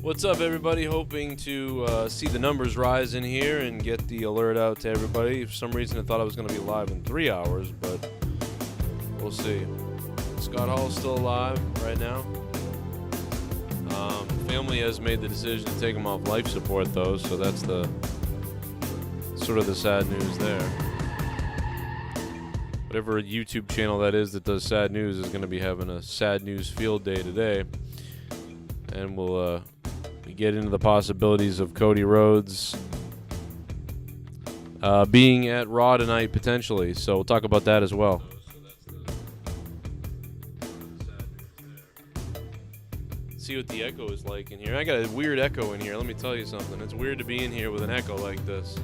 What's up, everybody? Hoping to see the numbers rise in here and get the alert out to everybody. For some reason, I thought I was going to be live in 3 hours, but we'll see. Scott Hall's still alive right now. Family has made the decision to take him off life support, though, so that's the sort of the sad news there. Whatever YouTube channel that is that does sad news is going to be having a sad news field day today, and we'll get into the possibilities of Cody Rhodes being at Raw tonight potentially. So we'll talk about that as well. See what the echo is like in here. I got a weird echo in here. Let me tell you something. It's weird to be in here with an echo like this.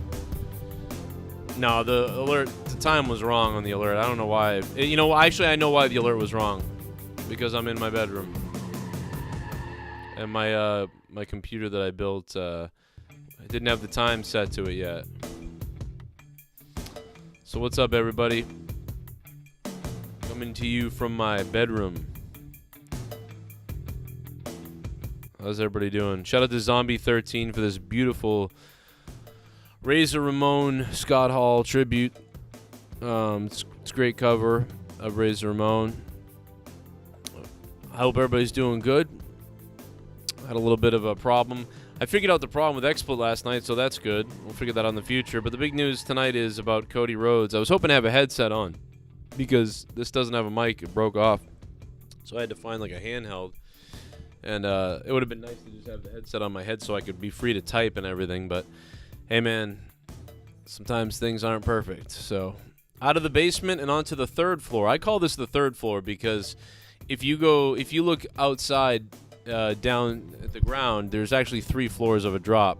No, the alert, the time was wrong on the alert. I don't know why. You know, actually, I know why the alert was wrong. Because I'm in my bedroom. And my my computer that I built, I didn't have the time set to it yet. So what's up, everybody? Coming to you from my bedroom. How's everybody doing? Shout out to Zombie13 for this beautiful Razor Ramon Scott Hall tribute. It's a great cover of Razor Ramon. I hope everybody's doing good. Had a little bit of a problem. I figured out the problem with XSplit last night, so that's good. We'll figure that out in the future. But the big news tonight is about Cody Rhodes. I was hoping to have a headset on because this doesn't have a mic. It broke off. So I had to find like a handheld. And it would have been nice to just have the headset on my head so I could be free to type and everything. But, hey, man, sometimes things aren't perfect. So out of the basement and onto the third floor. I call this the third floor because if you look outside down at the ground, there's actually 3 floors of a drop.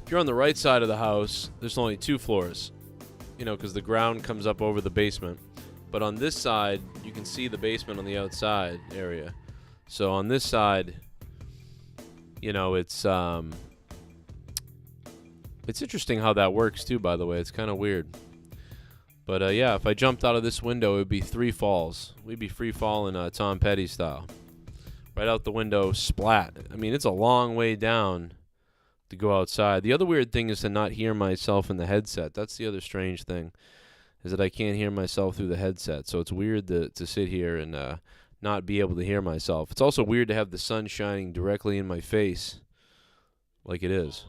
If you're on the right side of the house, there's only 2 floors, you know, because the ground comes up over the basement. But on this side, you can see the basement on the outside area. So on this side, you know, it's interesting how that works too, by the way. It's kind of weird. But yeah, if I jumped out of this window, it would be 3 falls. We'd be free falling Tom Petty style. Right out the window, splat. I mean, it's a long way down to go outside. The other weird thing is to not hear myself in the headset. That's the other strange thing, is that I can't hear myself through the headset. So it's weird to sit here and not be able to hear myself. It's also weird to have the sun shining directly in my face like it is.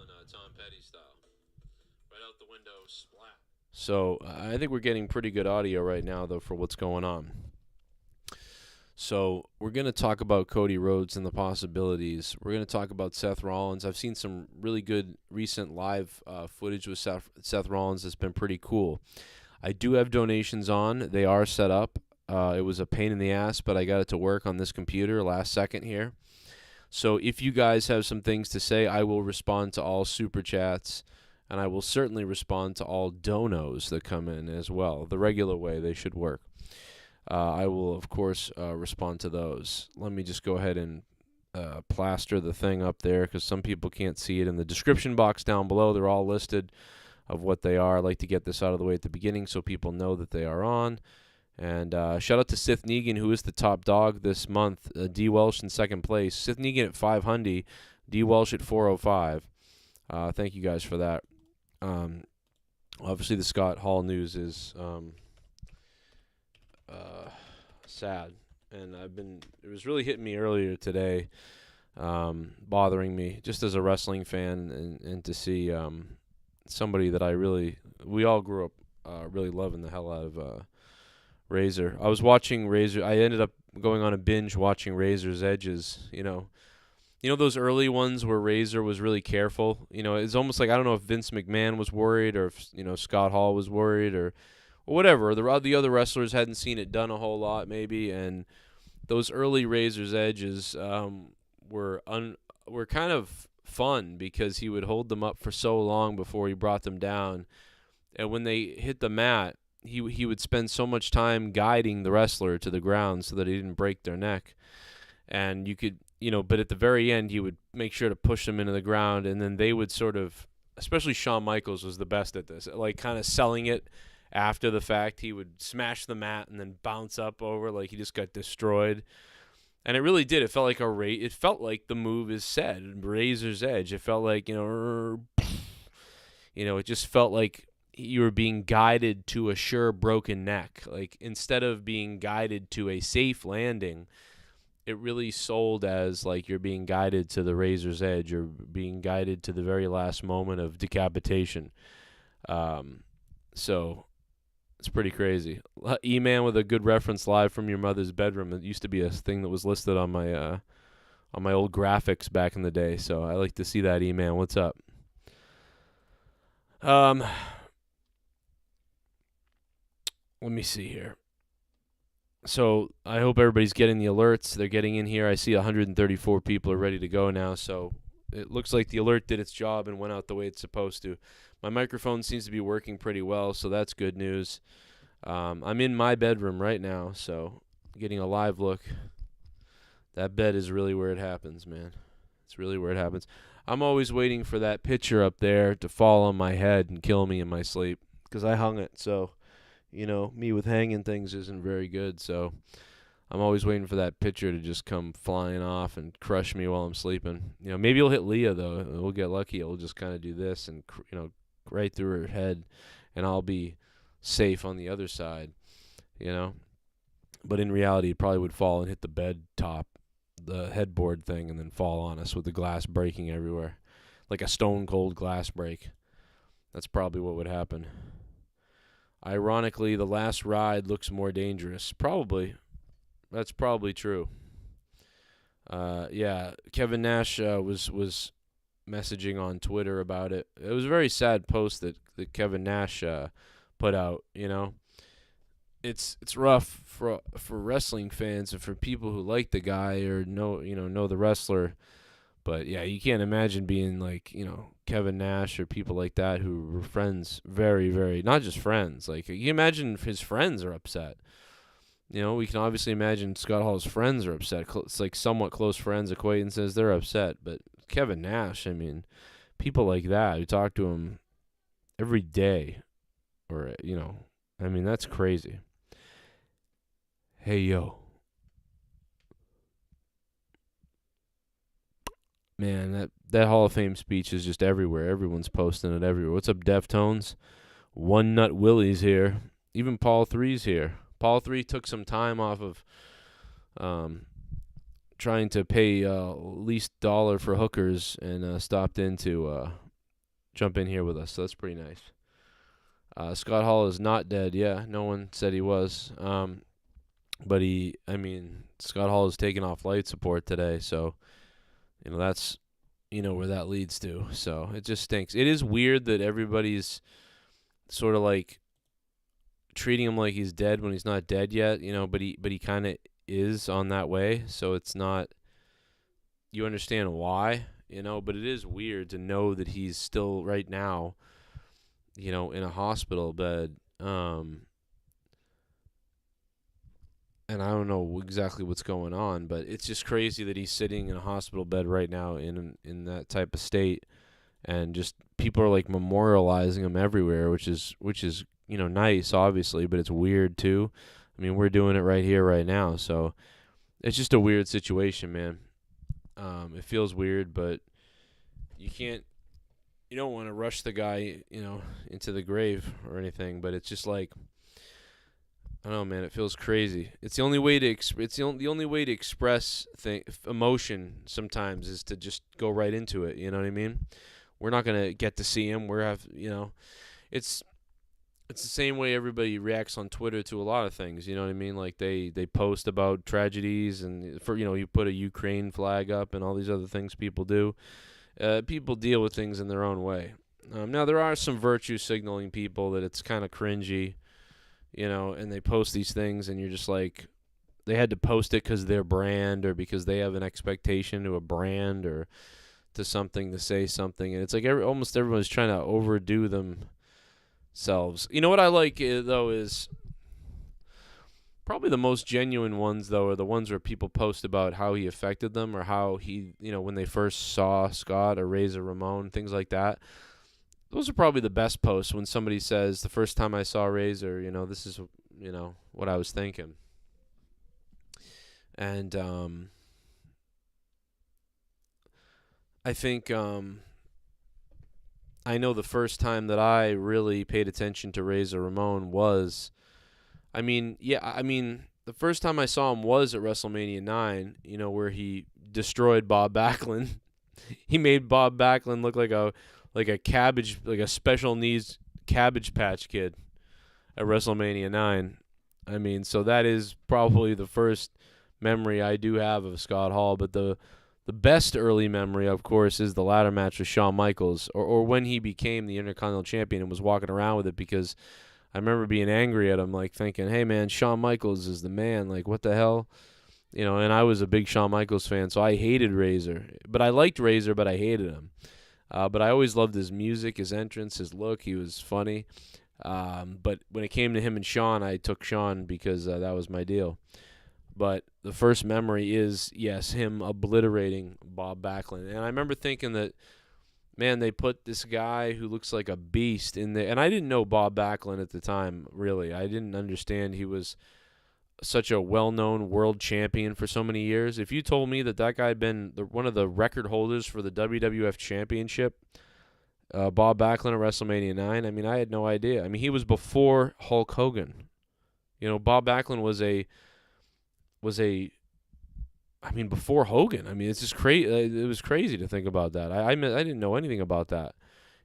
So I think we're getting pretty good audio right now, though, for what's going on. So we're going to talk about Cody Rhodes and the possibilities. We're going to talk about Seth Rollins. I've seen some really good recent live footage with Seth Rollins that's been pretty cool. I do have donations on. They are set up. It was a pain in the ass, but I got it to work on this computer last second here. So if you guys have some things to say, I will respond to all super chats, and I will certainly respond to all donos that come in as well. The regular way they should work. I will, of course, respond to those. Let me just go ahead and plaster the thing up there because some people can't see it. In the description box down below, they're all listed of what they are. I like to get this out of the way at the beginning so people know that they are on. And shout out to SITH NEGAN, who is the top dog this month. DWELSH in second place. SITH NEGAN at 500. DWELSH at 405. Thank you guys for that. Obviously, the Scott Hall news is sad. And it was really hitting me earlier today, bothering me just as a wrestling fan and to see somebody that we all grew up really loving the hell out of Razor. I was watching Razor. I ended up going on a binge watching Razor's Edges. You know those early ones where Razor was really careful. You know, it's almost like I don't know if Vince McMahon was worried or if Scott Hall was worried or whatever. The other wrestlers hadn't seen it done a whole lot maybe, and those early Razor's Edges were kind of fun because he would hold them up for so long before he brought them down, and when they hit the mat, he would spend so much time guiding the wrestler to the ground so that he didn't break their neck. And you could, but at the very end, he would make sure to push them into the ground, and then they would sort of, especially Shawn Michaels was the best at this, like kind of selling it after the fact. He would smash the mat and then bounce up over like he just got destroyed. And it really did. It felt like it felt like the move is said, Razor's Edge. It felt like, it just felt like you were being guided to a sure broken neck. Like, instead of being guided to a safe landing, it really sold as like you're being guided to the Razor's Edge. You're being guided to the very last moment of decapitation. So it's pretty crazy. E-Man with a good reference, live from your mother's bedroom. It used to be a thing that was listed on my old graphics back in the day. So I like to see that, E-Man. What's up? Let me see here. So I hope everybody's getting the alerts. They're getting in here. I see 134 people are ready to go now. So it looks like the alert did its job and went out the way it's supposed to. My microphone seems to be working pretty well, so that's good news. I'm in my bedroom right now, so getting a live look. That bed is really where it happens, man. It's really where it happens. I'm always waiting for that picture up there to fall on my head and kill me in my sleep, because I hung it, so... me with hanging things isn't very good, so I'm always waiting for that picture to just come flying off and crush me while I'm sleeping. Maybe it'll hit Leah, though. We'll get lucky. It'll just kind of do this and, right through her head, and I'll be safe on the other side, But in reality, it probably would fall and hit the bed top, the headboard thing, and then fall on us with the glass breaking everywhere. Like a stone-cold glass break. That's probably what would happen. Ironically, the last ride looks more dangerous. Probably. That's probably true. Yeah, Kevin Nash was messaging on Twitter about it. It was a very sad post that Kevin Nash put out, It's rough for wrestling fans and for people who like the guy or know the wrestler. But yeah, you can't imagine being like, Kevin Nash or people like that who were friends, very, very, not just friends. Like, you imagine if his friends are upset. We can obviously imagine Scott Hall's friends are upset. It's like somewhat close friends, acquaintances, they're upset. But Kevin Nash, I mean, people like that who talk to him every day or, that's crazy. Hey, yo. Man, that Hall of Fame speech is just everywhere. Everyone's posting it everywhere. What's up, Deftones? One Nut Willie's here. Even Paul 3's here. Paul 3 took some time off of trying to pay least dollar for hookers and stopped in to jump in here with us. So that's pretty nice. Scott Hall is not dead. Yeah, no one said he was. But Scott Hall is taking off life support today, so... that's, where that leads to. So it just stinks. It is weird that everybody's sort of like treating him like he's dead when he's not dead yet, but he kind of is on that way. So it's not, you understand why, but it is weird to know that he's still right now, in a hospital bed. And I don't know exactly what's going on, but it's just crazy that he's sitting in a hospital bed right now in that type of state, and just people are like memorializing him everywhere, which is nice, obviously, but it's weird too. I mean, we're doing it right here, right now, so it's just a weird situation, man. It feels weird, but you don't want to rush the guy, into the grave or anything, but it's just like, I don't know, man. It feels crazy. It's the only way to the only way to express emotion sometimes is to just go right into it. You know what I mean? We're not gonna get to see him. It's the same way everybody reacts on Twitter to a lot of things. You know what I mean? Like they post about tragedies and you put a Ukraine flag up and all these other things people do. People deal with things in their own way. Now there are some virtue signaling people that it's kind of cringy. And they post these things, and you're just like, they had to post it because their brand or because they have an expectation to a brand or to something to say something. And it's like almost everyone's trying to overdo themselves. You know what I like, though, is probably the most genuine ones, though, are the ones where people post about how he affected them or how he, when they first saw Scott or Razor Ramon, things like that. Those are probably the best posts when somebody says, the first time I saw Razor, this is, what I was thinking. And I think I know the first time that I really paid attention to Razor Ramon was, the first time I saw him was at WrestleMania 9, where he destroyed Bob Backlund. He made Bob Backlund look like a special needs Cabbage Patch Kid at WrestleMania 9. So that is probably the first memory I do have of Scott Hall, but the best early memory, of course, is the ladder match with Shawn Michaels, or when he became the Intercontinental Champion and was walking around with it, because I remember being angry at him, like thinking, hey, man, Shawn Michaels is the man. Like, what the hell? And I was a big Shawn Michaels fan, so I hated Razor. But I liked Razor, but I hated him. But I always loved his music, his entrance, his look. He was funny. But when it came to him and Shawn, I took Shawn because that was my deal. But the first memory is, yes, him obliterating Bob Backlund. And I remember thinking that, man, they put this guy who looks like a beast in there. And I didn't know Bob Backlund at the time, really. I didn't understand he was such a well-known world champion for so many years. If you told me that guy had been one of the record holders for the WWF Championship, Bob Backlund at WrestleMania 9, I had no idea. He was before Hulk Hogan. Bob Backlund was before Hogan. It's just crazy. It was crazy to think about that. I didn't know anything about that.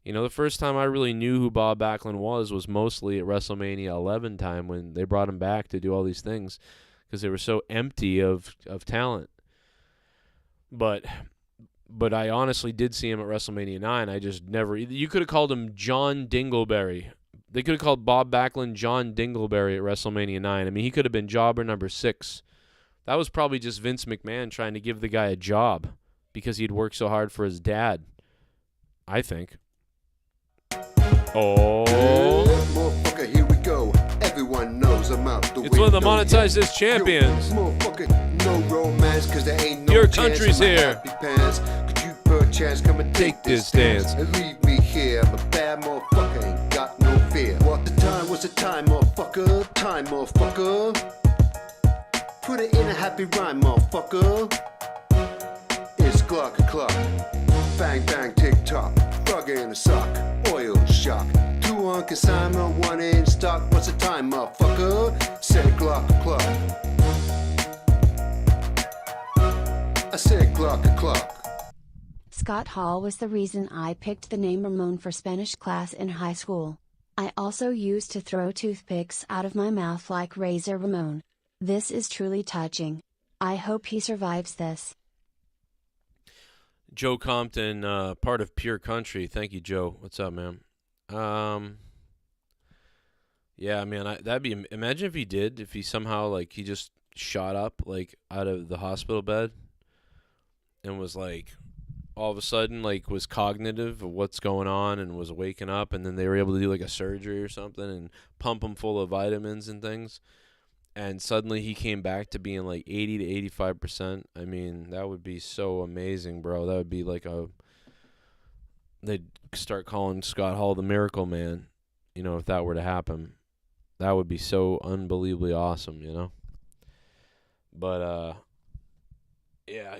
The first time I really knew who Bob Backlund was mostly at WrestleMania 11 time, when they brought him back to do all these things because they were so empty of talent. But I honestly did see him at WrestleMania 9. I just never. You could have called him John Dingleberry. They could have called Bob Backlund John Dingleberry at WrestleMania 9. He could have been jobber number 6. That was probably just Vince McMahon trying to give the guy a job because he'd worked so hard for his dad, I think. Oh. Motherfucker, here we go. Everyone knows I'm out the It's one of the Monetize Champions. Motherfucker, no romance, cause there ain't no Your chance. country's here. Could you perchance come and take this stance and leave me here? I'm a bad motherfucker, ain't got no fear. What the time was the time, motherfucker? Time, motherfucker. Put it in a happy rhyme, motherfucker. It's clock o'clock. Bang, bang, tick tock. Frog in a sock. Oil shock. 2 on consignment, 1 in stock. What's the time, motherfucker? Said clock o'clock. I said clock o'clock. Scott Hall was the reason I picked the name Ramon for Spanish class in high school. I also used to throw toothpicks out of my mouth like Razor Ramon. This is truly touching. I hope he survives this. Joe Compton, part of Pure Country. Thank you, Joe. What's up, man? Yeah, man. Imagine if he somehow he just shot up out of the hospital bed and was all of a sudden was cognitive of what's going on and was waking up, and then they were able to do a surgery or something and pump him full of vitamins and things. And suddenly he came back to being 80 to 85%. That would be so amazing, bro. That would be they'd start calling Scott Hall the Miracle Man, if that were to happen. That would be so unbelievably awesome, But, yeah,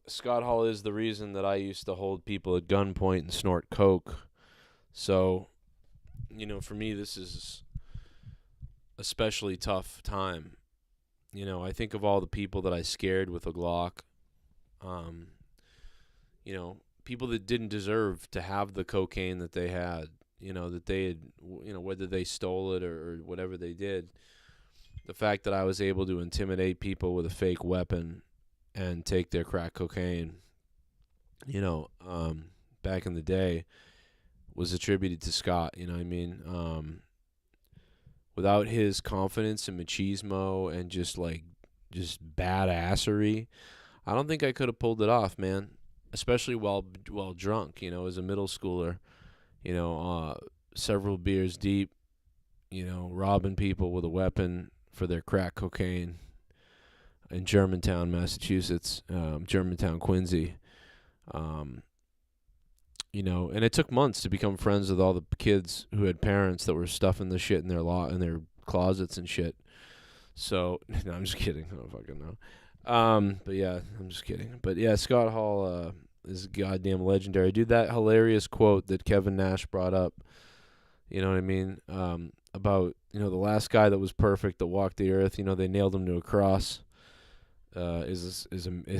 Scott Hall is the reason that I used to hold people at gunpoint and snort coke. So, for me, this is especially tough time. I think of all the people that I scared with a Glock. People that didn't deserve to have the cocaine that they had, that they had, whether they stole it or whatever they did. The fact that I was able to intimidate people with a fake weapon and take their crack cocaine, back in the day was attributed to Scott, without his confidence and machismo and just badassery, I don't think I could have pulled it off, man. Especially while drunk, as a middle schooler, several beers deep, robbing people with a weapon for their crack cocaine in Germantown, Massachusetts, Germantown, Quincy. And it took months to become friends with all the kids who had parents that were stuffing the shit in their closets and shit. So, no, I'm just kidding. I don't fucking know. But yeah, I'm just kidding. But yeah, Scott Hall is goddamn legendary. Dude, that hilarious quote that Kevin Nash brought up, you know what I mean? About, you know, the last guy that was perfect that walked the earth, you know, they nailed him to a cross. Is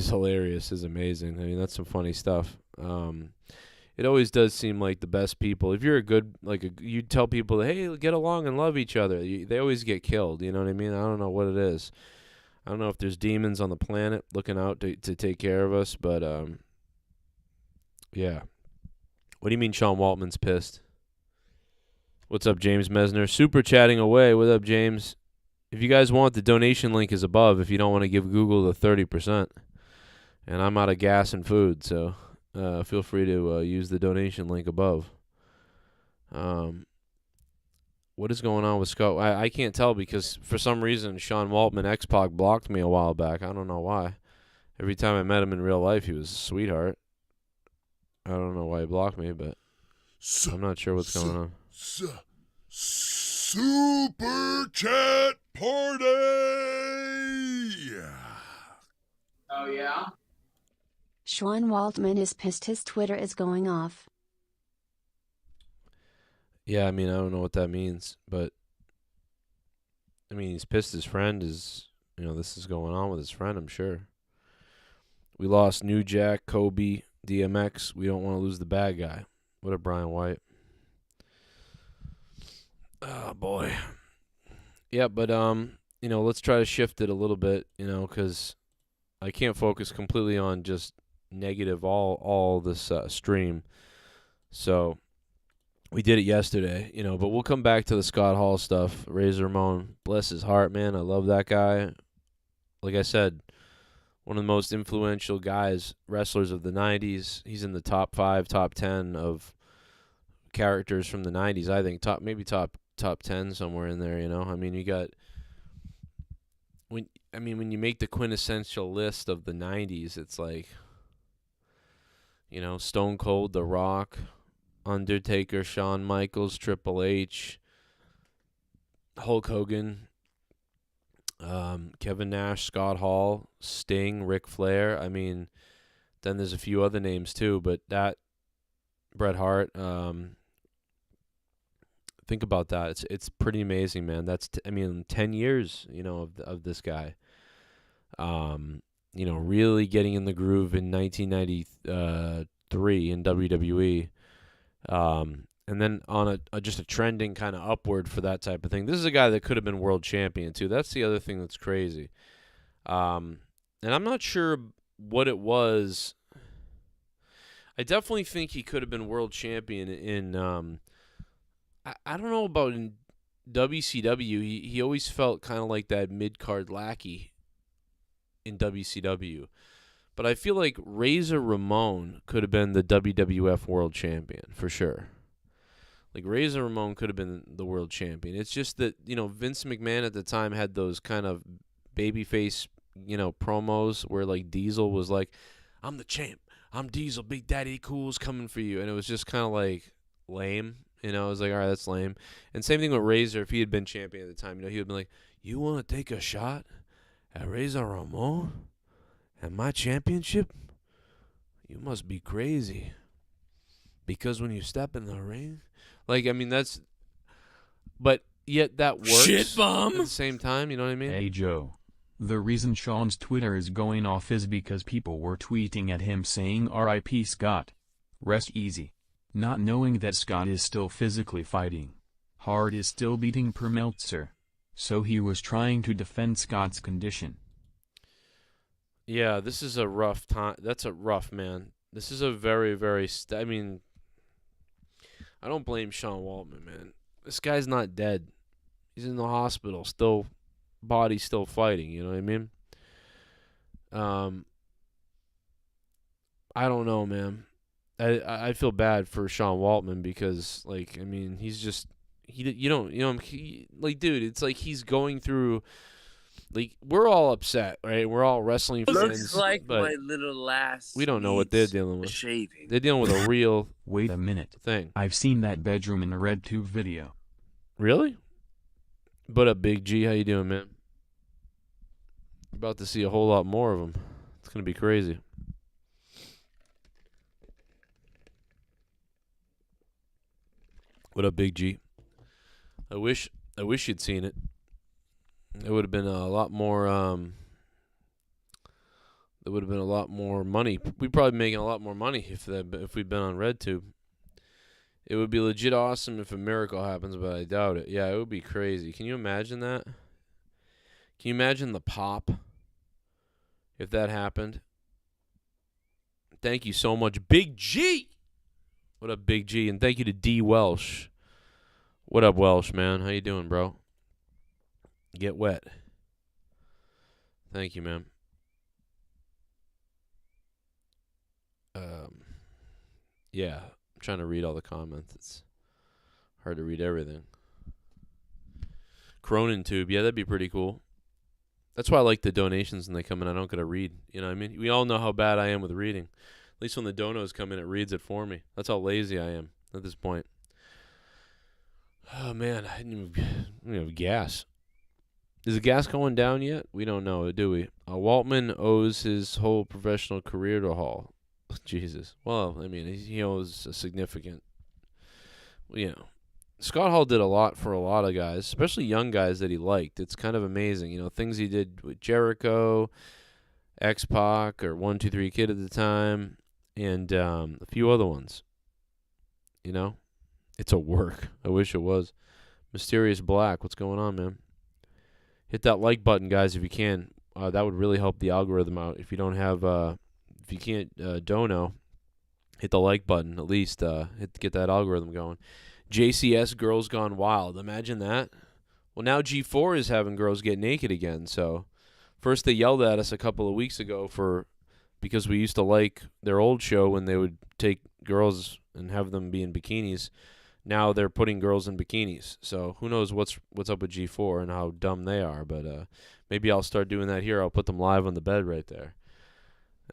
hilarious, is amazing. I mean, that's some funny stuff. It always does seem like the best people, if you're a good, you tell people, hey, get along and love each other, they always get killed, you know what I mean? I don't know what it is. I don't know if there's demons on the planet looking out to take care of us, but yeah. What do you mean Sean Waltman's pissed? What's up, James Mesner? Super chatting away. What up, James? If you guys want, the donation link is above if you don't want to give Google the 30%. And I'm out of gas and food, so feel free to use the donation link above. What is going on with Scott? I can't tell because for some reason Sean Waltman X-Pac blocked me a while back. I don't know why. Every time I met him in real life, he was a sweetheart. I don't know why he blocked me, but I'm not sure what's going on. Super chat party! Oh, yeah? Sean Waltman is pissed his Twitter is going off. Yeah, I mean, I don't know what that means, but I mean, he's pissed his friend is, you know, this is going on with his friend, I'm sure. We lost New Jack, Kobe, DMX. We don't want to lose the bad guy. What up, Brian White? Oh, boy. Yeah, but, you know, let's try to shift it a little bit, you know, because I can't focus completely on just negative all this stream. So we did it yesterday, you know, but we'll come back to the Scott Hall stuff. Razor Ramon, bless his heart, man. I love that guy. Like I said, one of the most influential wrestlers of the 90s. He's in the top 5, top 10 of characters from the 90s, I think. Maybe top 10 somewhere in there, you know. I mean, you got when you make the quintessential list of the 90s, it's like, you know, Stone Cold, The Rock, Undertaker, Shawn Michaels, Triple H, Hulk Hogan, Kevin Nash, Scott Hall, Sting, Ric Flair. I mean, then there's a few other names too, but that Bret Hart. Think about that. It's pretty amazing, man. That's 10 years, you know, of this guy. You know, really getting in the groove in 1993 in WWE. And then on just a trending kind of upward for that type of thing. This is a guy that could have been world champion too. That's the other thing that's crazy. And I'm not sure what it was. I definitely think he could have been world champion in I don't know about in WCW. He always felt kind of like that mid-card lackey in WCW. But I feel like Razor Ramon could have been the WWF world champion for sure. Like, Razor Ramon could have been the world champion. It's just that, you know, Vince McMahon at the time had those kind of babyface, you know, promos where, like, Diesel was like, I'm the champ. I'm Diesel. Big Daddy Cool's coming for you. And it was just kind of, like, lame. You know, I was like, all right, that's lame. And same thing with Razor. If he had been champion at the time, you know, he would have been like, you want to take a shot at Razor Ramon and my championship? You must be crazy. Because when you step in the ring, like, I mean, that's, but yet that works. Shit bomb. At the same time, you know what I mean? Hey Joe. The reason Sean's Twitter is going off is because people were tweeting at him saying R.I.P. Scott. Rest easy. Not knowing that Scott is still physically fighting. Hard is still beating per Meltzer. So he was trying to defend Scott's condition. Yeah, this is a rough time. That's a rough, man. This is a very, very, I mean, I don't blame Sean Waltman, man. This guy's not dead. He's in the hospital, still, body's still fighting, you know what I mean? I don't know, man. I feel bad for Sean Waltman because, like, I mean, he's just, like, dude, it's like he's going through, like, we're all upset, right? We're all wrestling fans. Looks like but my little lass. we don't know what they're dealing with. Shaving. They're dealing with a real Wait a minute. thing. I've seen that bedroom in a RedTube video. Really? What up, Big G? How you doing, man? We're about to see a whole lot more of them. It's going to be crazy. What up, Big G? I wish you'd seen it. It would have been a lot more. There would have been a lot more money. We'd probably be making a lot more money if we'd been on RedTube. It would be legit awesome if a miracle happens, but I doubt it. Yeah, it would be crazy. Can you imagine that? Can you imagine the pop if that happened? Thank you so much, Big G. What up, Big G? And thank you to DWELSH. What up, Welsh, man? How you doing, bro? Get wet. Thank you, man. Yeah, I'm trying to read all the comments. It's hard to read everything. Cronin tube, yeah, that'd be pretty cool. That's why I like the donations when they come in. I don't gotta read. You know what I mean? We all know how bad I am with reading. At least when the donos come in, it reads it for me. That's how lazy I am at this point. Oh, man, I didn't even have gas. Is the gas going down yet? We don't know, do we? Waltman owes his whole professional career to Hall. Jesus. Well, I mean, he owes a significant, Scott Hall did a lot for a lot of guys, especially young guys that he liked. It's kind of amazing, things he did with Jericho, X-Pac, or 1-2-3 Kid at the time, and a few other ones. It's a work. I wish it was. Mysterious Black, what's going on, man? Hit that like button, guys, if you can. That would really help the algorithm out. If you don't have, if you can't dono, hit the like button at least. Get that algorithm going. JCS Girls Gone Wild. Imagine that. Well, now G4 is having girls get naked again. So first they yelled at us a couple of weeks ago because we used to like their old show when they would take girls and have them be in bikinis. Now they're putting girls in bikinis. So who knows what's up with G4 and how dumb they are. But maybe I'll start doing that here. I'll put them live on the bed right there.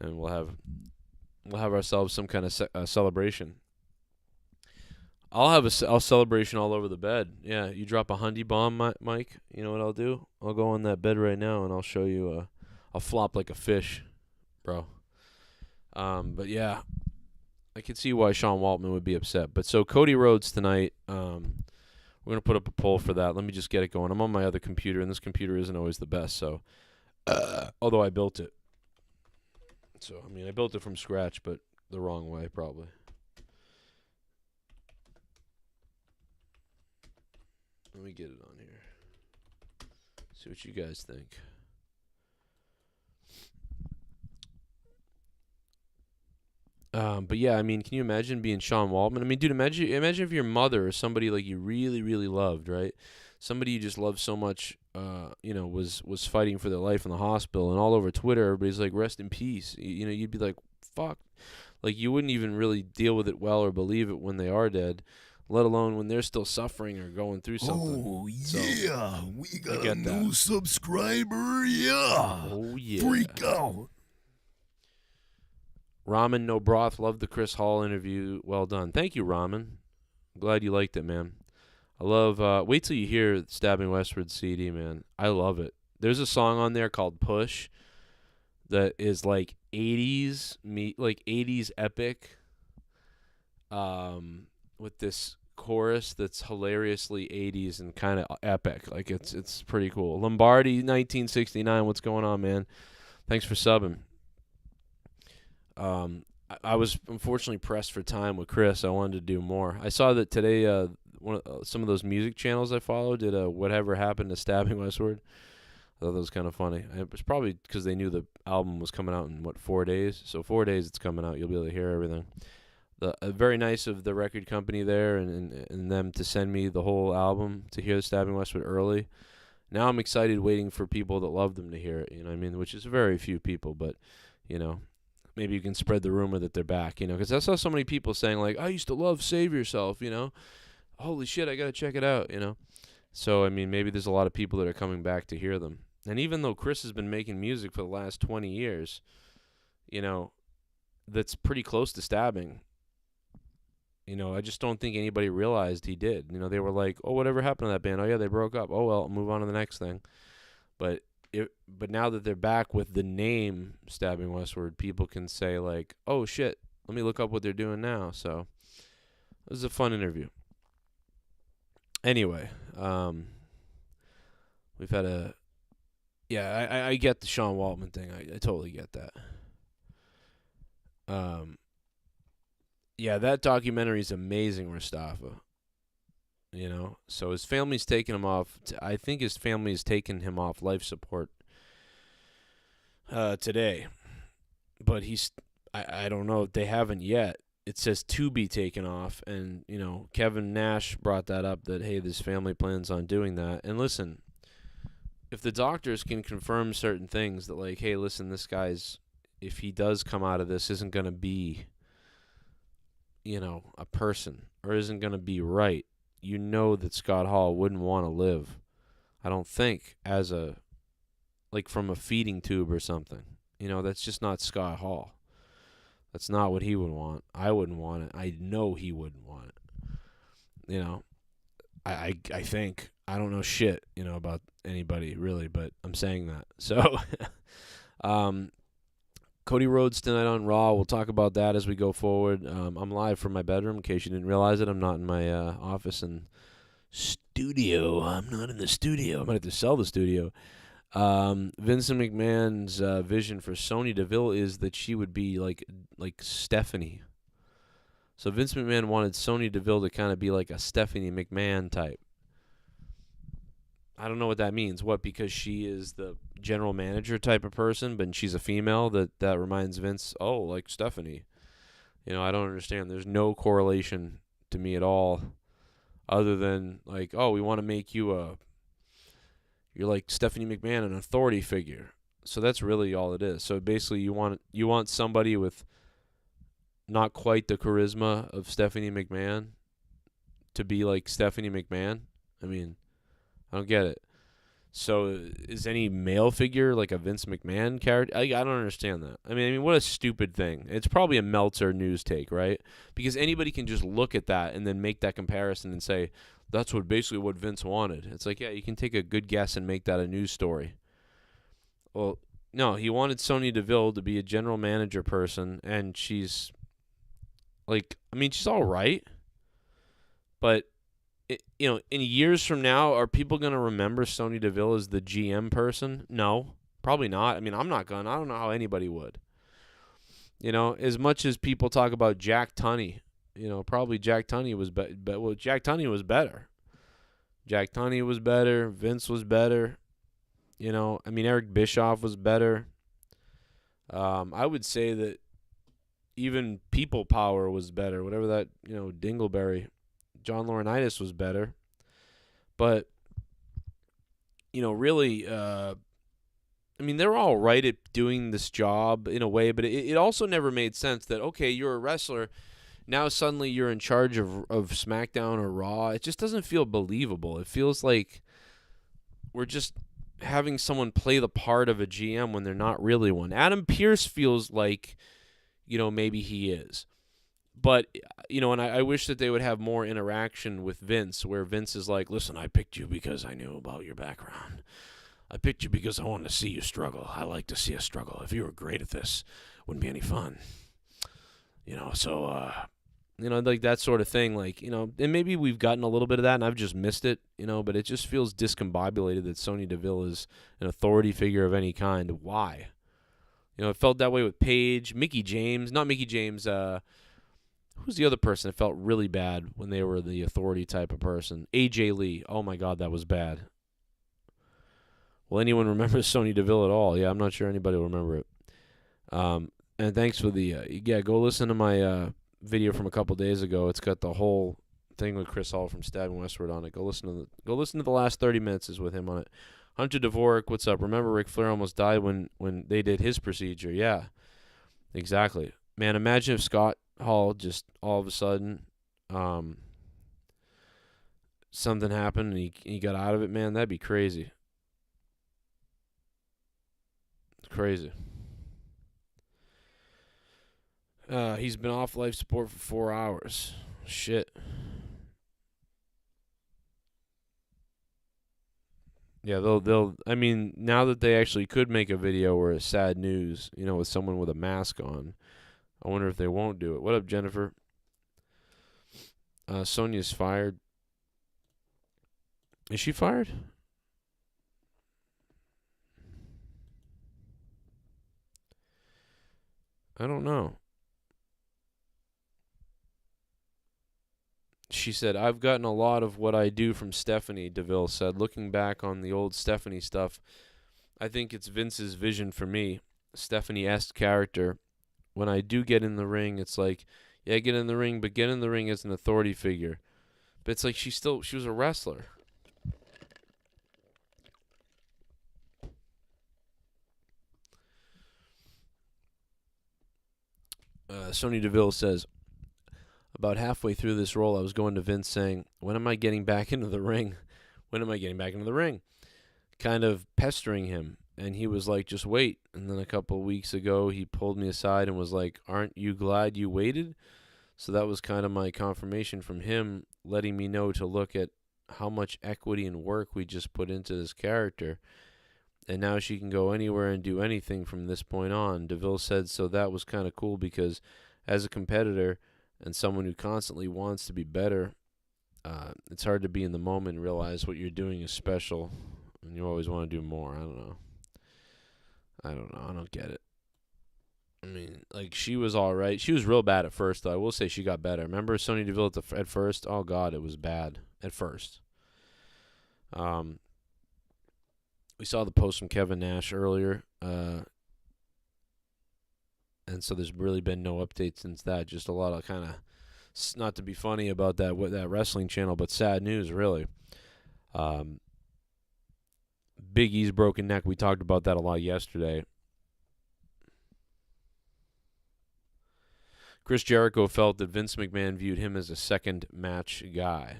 And we'll have ourselves some kind of celebration. I'll have a celebration all over the bed. Yeah, you drop a hundy bomb, Mike. You know what I'll do? I'll go on that bed right now and I'll show you. I'll flop like a fish, bro. But yeah, I can see why Sean Waltman would be upset. But so Cody Rhodes tonight. We're gonna put up a poll for that. Let me just get it going. I'm on my other computer, and this computer isn't always the best. So, although I built it. So, I mean, I built it from scratch, but the wrong way, probably. Let me get it on here. See what you guys think. But yeah, I mean, can you imagine being Sean Waltman? I mean, dude, imagine if your mother or somebody like you really, really loved, right? Somebody you just loved so much, was fighting for their life in the hospital, and all over Twitter, everybody's like, rest in peace. You'd be like, fuck. Like, you wouldn't even really deal with it well or believe it when they are dead, let alone when they're still suffering or going through something. Oh, yeah. We got get a new subscriber. Yeah. Oh, yeah. Freak out. Ramen No Broth, loved the Chris Hall interview. Well done. Thank you, Ramen. Glad you liked it, man. I love, wait till you hear Stabbing Westward CD, man. I love it. There's a song on there called Push that is like 80s epic, with this chorus that's hilariously 80s and kind of epic. Like, it's pretty cool. Lombardi, 1969, what's going on, man? Thanks for subbing. I was unfortunately pressed for time with Chris. I wanted to do more. I saw that today some of those music channels I follow did a Whatever Happened to Stabbing Westward. I thought that was kind of funny. It was probably because they knew the album was coming out in, 4 days? So 4 days it's coming out. You'll be able to hear everything. Very nice of the record company there and them to send me the whole album to hear the Stabbing Westward early. Now I'm excited waiting for people that love them to hear it, you know what I mean? Which is very few people, but, maybe you can spread the rumor that they're back, because I saw so many people saying, like, I used to love Save Yourself, Holy shit, I got to check it out, So, I mean, maybe there's a lot of people that are coming back to hear them. And even though Chris has been making music for the last 20 years, that's pretty close to Stabbing. I just don't think anybody realized he did. They were like, oh, whatever happened to that band? Oh, yeah, they broke up. Oh, well, I'll move on to the next thing. But but now that they're back with the name Stabbing Westward, people can say like, oh shit, let me look up what they're doing now. So it was a fun interview. Anyway, we've had a, yeah, I get the Sean Waltman thing. I totally get that. Yeah, that documentary is amazing, Mustafa. You know, so his family's taking him off. I think his family has taken him off life support today. But I don't know if they haven't yet. It says to be taken off. And, you know, Kevin Nash brought that up that, hey, this family plans on doing that. And listen, if the doctors can confirm certain things that, like, hey, listen, this guy's, if he does come out of this, isn't going to be, you know, a person or isn't going to be right. You know that Scott Hall wouldn't want to live, I don't think, as a, like from a feeding tube or something. You know, that's just not Scott Hall. That's not what he would want. I wouldn't want it. I know he wouldn't want it. You know, I think. I don't know shit, you know, about anybody really, but I'm saying that. So, Cody Rhodes tonight on Raw. We'll talk about that as we go forward. I'm live from my bedroom, in case you didn't realize it. I'm not in my office and studio. I'm not in the studio. I might have to sell the studio. Vincent McMahon's vision for Sonya Deville is that she would be like Stephanie. So Vince McMahon wanted Sonya Deville to kind of be like a Stephanie McMahon type. I don't know what that means. What, because she is the general manager type of person, but she's a female, that reminds Vince, oh, like Stephanie. You know, I don't understand. There's no correlation to me at all other than, like, oh, we want to make you you're like Stephanie McMahon, an authority figure. So that's really all it is. So basically you want somebody with not quite the charisma of Stephanie McMahon to be like Stephanie McMahon. I mean, I don't get it. So is any male figure like a Vince McMahon character? I don't understand that. I mean, what a stupid thing. It's probably a Meltzer news take, right? Because anybody can just look at that and then make that comparison and say, that's basically what Vince wanted. It's like, yeah, you can take a good guess and make that a news story. Well, no, he wanted Sonya Deville to be a general manager person, and she's like, I mean, she's all right, but you know, in years from now, are people going to remember Sonya Deville as the GM person? No, probably not. I mean, I'm not going to. I don't know how anybody would. You know, as much as people talk about Jack Tunney, you know, probably Jack Tunney was well, Jack Tunney was better. Jack Tunney was better. Vince was better. You know, I mean, Eric Bischoff was better. I would say that even People Power was better. Whatever that, you know, Dingleberry. John Laurinaitis was better. But, you know, really, I mean, they're all right at doing this job in a way, but it also never made sense that, okay, you're a wrestler, now suddenly you're in charge of SmackDown or Raw. It just doesn't feel believable. It feels like we're just having someone play the part of a GM when they're not really one. Adam Pearce feels like, you know, maybe he is. But, you know, and I wish that they would have more interaction with Vince, where Vince is like, listen, I picked you because I knew about your background. I picked you because I wanted to see you struggle. I like to see a struggle. If you were great at this, it wouldn't be any fun. You know, so, you know, like that sort of thing. Like, you know, and maybe we've gotten a little bit of that, and I've just missed it, you know, but it just feels discombobulated that Sonya Deville is an authority figure of any kind. Why? You know, it felt that way with Paige, Mickie James, not Mickie James, who's the other person that felt really bad when they were the authority type of person? AJ Lee. Oh, my God, that was bad. Will anyone remember Sonya Deville at all? Yeah, I'm not sure anybody will remember it. And thanks for the, yeah, go listen to my video from a couple days ago. It's got the whole thing with Chris Hall from Stabbing Westward on it. Go listen to the last 30 minutes is with him on it. Hunter Dvorak, what's up? Remember Ric Flair almost died when they did his procedure? Yeah, exactly. Man, imagine if Scott Hall just all of a sudden something happened and he got out of it, man. That'd be crazy. It's crazy. He's been off life support for 4 hours. Shit. Yeah, they'll. I mean, now that they actually could make a video where it's sad news, you know, with someone with a mask on, I wonder if they won't do it. What up, Jennifer? Sonya's fired. Is she fired? I don't know. She said, I've gotten a lot of what I do from Stephanie, Deville said. Looking back on the old Stephanie stuff, I think it's Vince's vision for me. Stephanie-esque character. When I do get in the ring, it's like, yeah, get in the ring, but get in the ring as an authority figure. But it's like she was a wrestler. Sonya Deville says, about halfway through this role, I was going to Vince saying, when am I getting back into the ring? When am I getting back into the ring? Kind of pestering him. And he was like, just wait. And then a couple of weeks ago, he pulled me aside and was like, aren't you glad you waited? So that was kind of my confirmation from him, letting me know to look at how much equity and work we just put into this character. And now she can go anywhere and do anything from this point on. Deville said, so that was kind of cool because as a competitor and someone who constantly wants to be better, it's hard to be in the moment and realize what you're doing is special. And you always want to do more. I don't know. I don't get it. I mean, like, she was all right. She was real bad at first, though. I will say she got better. Remember Sonya Deville at first? Oh, God, it was bad at first. We saw the post from Kevin Nash earlier. And so there's really been no update since that. Just a lot of kind of, not to be funny about that wrestling channel, but sad news, really. Big E's broken neck. We talked about that a lot yesterday. Chris Jericho felt that Vince McMahon viewed him as a second match guy.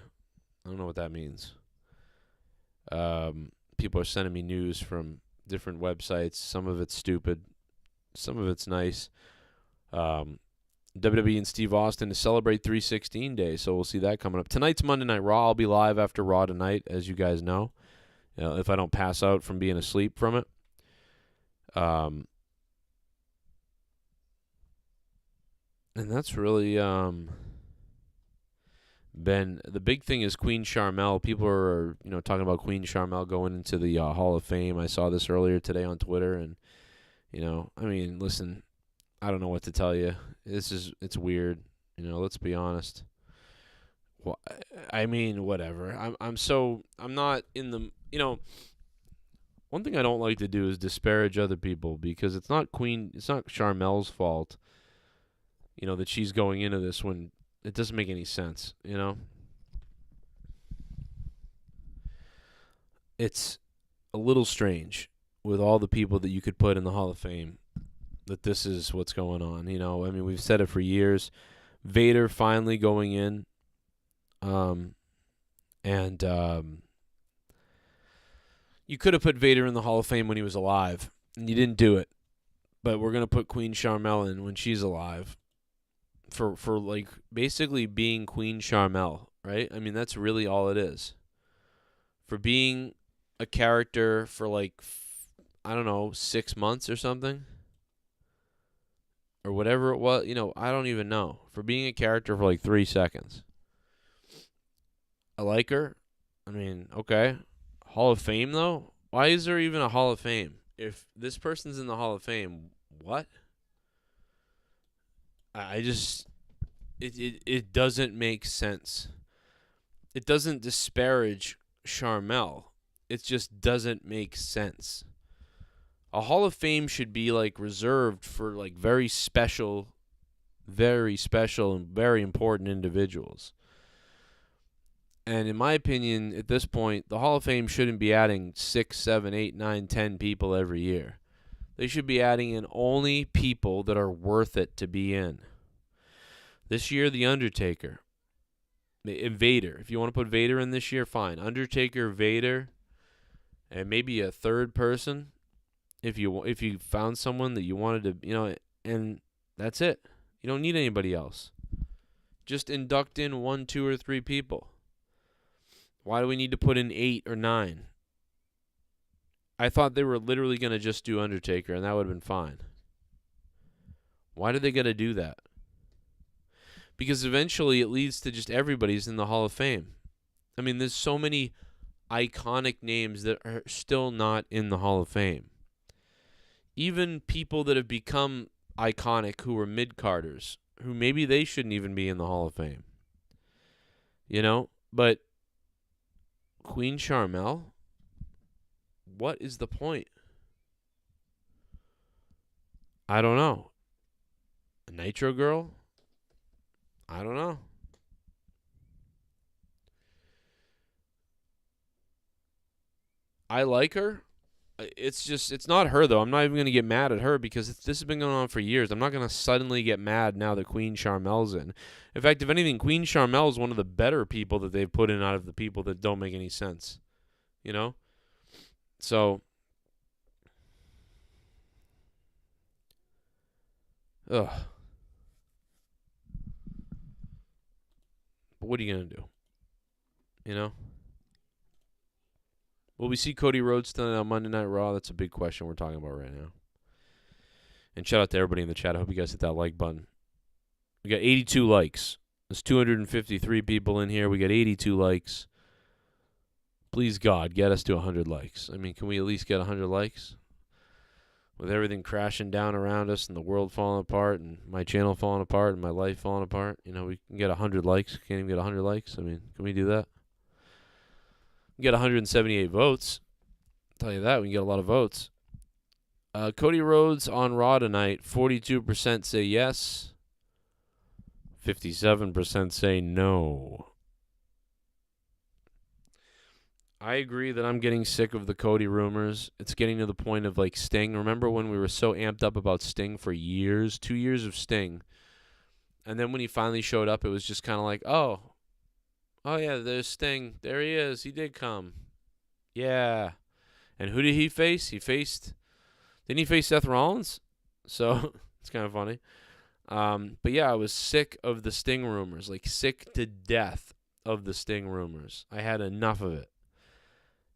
I don't know what that means. People are sending me news from different websites. Some of it's stupid. Some of it's nice. WWE and Steve Austin to celebrate 316 Day, so we'll see that coming up. Tonight's Monday Night Raw. I'll be live after Raw tonight, as you guys know. If I don't pass out from being asleep from it. And that's really been the big thing is Queen Sharmell. People are talking about Queen Sharmell going into the Hall of Fame. I saw this earlier today on Twitter, and I mean, listen, I don't know what to tell you. It's weird. Let's be honest. Well, I mean, whatever. I'm not in the. One thing I don't like to do is disparage other people because it's not Sharmell's fault. That she's going into this when it doesn't make any sense, It's a little strange with all the people that you could put in the Hall of Fame that this is what's going on, I mean, we've said it for years. Vader finally going in, you could have put Vader in the Hall of Fame when he was alive, and you didn't do it. But we're going to put Queen Sharmell in when she's alive. For like basically being Queen Sharmell, right? I mean, that's really all it is. For being a character for like, I don't know, 6 months or something. Or whatever it was, I don't even know. For being a character for like 3 seconds. I like her. I mean, okay. Hall of Fame, though? Why is there even a Hall of Fame? If this person's in the Hall of Fame, what? It doesn't make sense. It doesn't disparage Sharmell. It just doesn't make sense. A Hall of Fame should be like reserved for like very special and very important individuals. And in my opinion, at this point, the Hall of Fame shouldn't be adding 6, 7, 8, 9, 10 people every year. They should be adding in only people that are worth it to be in. This year, The Undertaker. Vader. If you want to put Vader in this year, fine. Undertaker, Vader, and maybe a third person. If you found someone that you wanted to, and that's it. You don't need anybody else. Just induct in 1, 2, or 3 people. Why do we need to put in 8 or 9? I thought they were literally going to just do Undertaker, and that would have been fine. Why did they got to do that? Because eventually it leads to just everybody's in the Hall of Fame. I mean, there's so many iconic names that are still not in the Hall of Fame. Even people that have become iconic who were mid-carders, who maybe they shouldn't even be in the Hall of Fame. You know? But Queen Sharmell? What is the point? I don't know. A Nitro Girl? I don't know. I like her. It's not her, though. I'm not even going to get mad at her because this has been going on for years. I'm not going to suddenly get mad now that Queen Sharmell's in. In fact, if anything, Queen Sharmell is one of the better people that they've put in out of the people that don't make any sense. You know? So, ugh. But what are you going to do? You know? Will we see Cody Rhodes tonight on Monday Night Raw? That's a big question we're talking about right now. And shout out to everybody in the chat. I hope you guys hit that like button. We got 82 likes. There's 253 people in here. We got 82 likes. Please, God, get us to 100 likes. I mean, can we at least get 100 likes? With everything crashing down around us and the world falling apart and my channel falling apart and my life falling apart, you know, we can get 100 likes. Can't even get 100 likes. I mean, can we do that? We get 178 votes. I'll tell you that. We can get a lot of votes. Cody Rhodes on Raw tonight. 42% say yes. 57% say no. I agree that I'm getting sick of the Cody rumors. It's getting to the point of like Sting. Remember when we were so amped up about Sting for years? 2 years of Sting. And then when he finally showed up, it was just kind of like, oh yeah, there's Sting. There he is. He did come. Yeah. And who did he face? Didn't he face Seth Rollins? So it's kind of funny. But yeah, I was sick of the Sting rumors. Like sick to death of the Sting rumors. I had enough of it.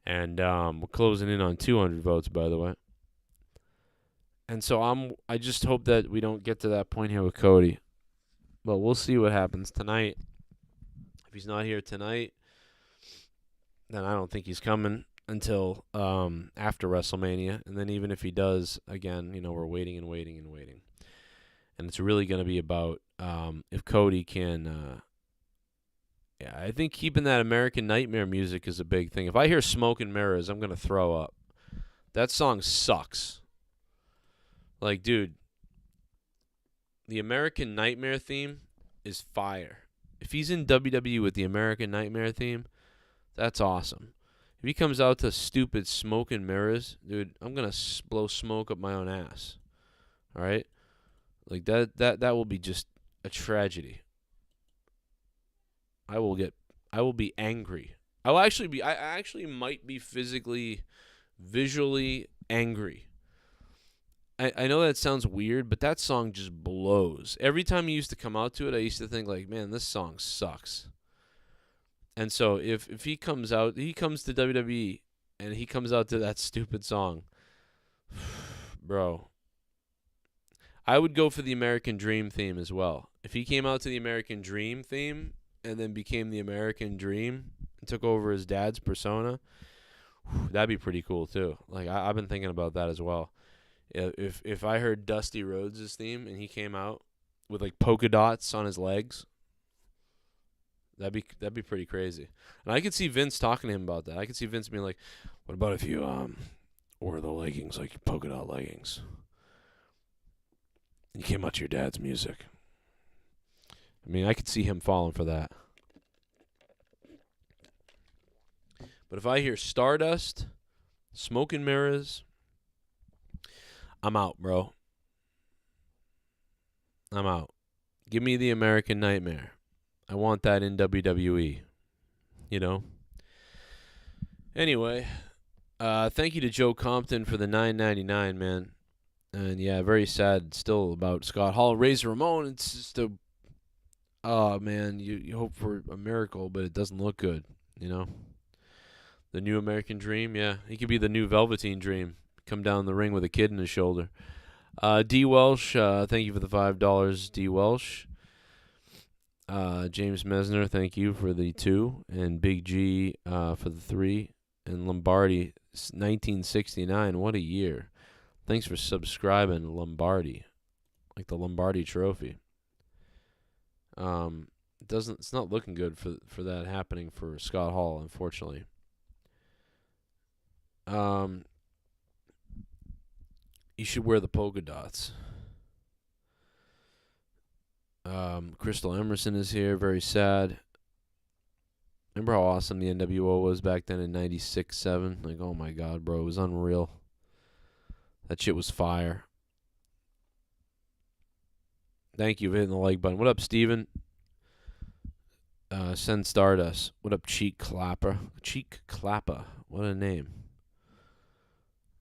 And we're closing in on 200 votes, by the way. And so I just hope that we don't get to that point here with Cody. But we'll see what happens tonight. If he's not here tonight, then I don't think he's coming until after WrestleMania. And then even if he does, again, you know, we're waiting and waiting and waiting. And it's really going to be about if Cody can... yeah, I think keeping that American Nightmare music is a big thing. If I hear Smoke and Mirrors, I'm going to throw up. That song sucks. Like, dude, the American Nightmare theme is fire. If he's in WWE with the American Nightmare theme, that's awesome. If he comes out to stupid Smoke and Mirrors, dude, I'm going to blow smoke up my own ass. All right? Like, that will be just a tragedy. I will be angry. I actually might be visually angry. I know that sounds weird, but that song just blows. Every time he used to come out to it, I used to think like, man, this song sucks. And so if he comes to WWE and he comes out to that stupid song, bro, I would go for the American Dream theme as well. If he came out to the American Dream theme and then became the American Dream and took over his dad's persona, that'd be pretty cool too. Like I've been thinking about that as well. If I heard Dusty Rhodes' theme and he came out with like polka dots on his legs, that'd be pretty crazy. And I could see Vince talking to him about that. I could see Vince being like, "What about if you wore the leggings like polka dot leggings? You came out to your dad's music." I mean, I could see him falling for that. But if I hear Stardust, Smoke and Mirrors, I'm out, bro. I'm out. Give me the American Nightmare. I want that in WWE. You know? Anyway, thank you to Joe Compton for the $9.99, man. And yeah, very sad still about Scott Hall. Razor Ramon, it's just a... Oh, man, you hope for a miracle, but it doesn't look good, you know? The new American Dream, yeah. He could be the new Velveteen Dream. Come down the ring with a kid in his shoulder. DWELSH, thank you for the $5, DWELSH. James Mesner, thank you for the 2. And Big G for the 3. And Lombardi, 1969. What a year. Thanks for subscribing, Lombardi. Like the Lombardi Trophy. It's not looking good for that happening for Scott Hall, unfortunately. You should wear the polka dots. Crystal Emerson is here, very sad. Remember how awesome the NWO was back then in 96-7? Like, oh my God, bro, it was unreal. That shit was fire. Thank you for hitting the like button. What up, Steven? Send Stardust. What up, Cheek Clapper? Cheek Clapper. What a name.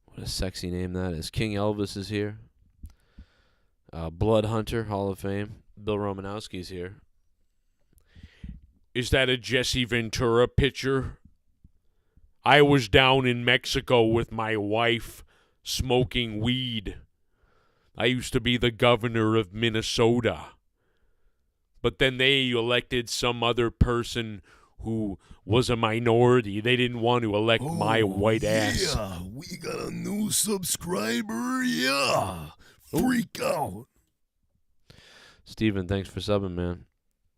What a sexy name that is. King Elvis is here. Blood Hunter, Hall of Fame. Bill Romanowski's here. Is that a Jesse Ventura picture? I was down in Mexico with my wife smoking weed. I used to be the governor of Minnesota. But then they elected some other person who was a minority. They didn't want to elect my white ass. Yeah, we got a new subscriber. Yeah, freak out. Steven, thanks for subbing, man.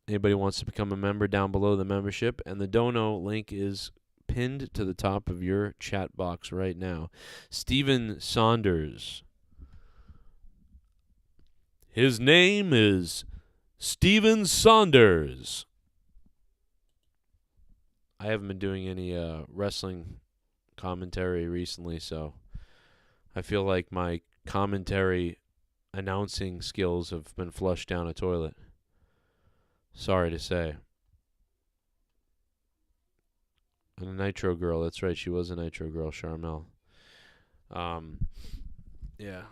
Anybody wants to become a member, down below the membership, and the dono link is pinned to the top of your chat box right now. Steven Saunders. His name is Steven Saunders. I haven't been doing any wrestling commentary recently, so I feel like my commentary announcing skills have been flushed down a toilet. Sorry to say. And a Nitro Girl, that's right, she was a Nitro Girl, Charmel. Yeah.